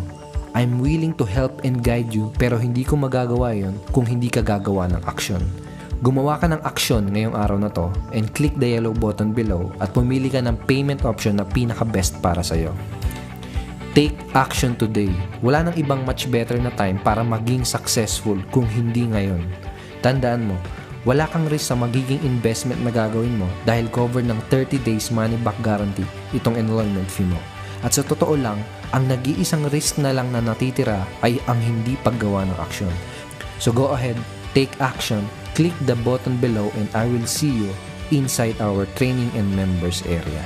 S1: I'm willing to help and guide you pero hindi ko magagawa yon kung hindi ka gagawa ng aksyon. Gumawa ka ng aksyon ngayong araw na to and click the yellow button below at pumili ka ng payment option na pinaka-best para sa'yo. Take action today. Wala nang ibang much better na time para maging successful kung hindi ngayon. Tandaan mo, wala kang risk sa magiging investment na gagawin mo dahil covered ng 30 days money back guarantee itong enrollment fee mo. At sa totoo lang, ang nag-iisang risk na lang na natitira ay ang hindi paggawa ng aksyon. So go ahead, take action, click the button below and I will see you inside our training and members area.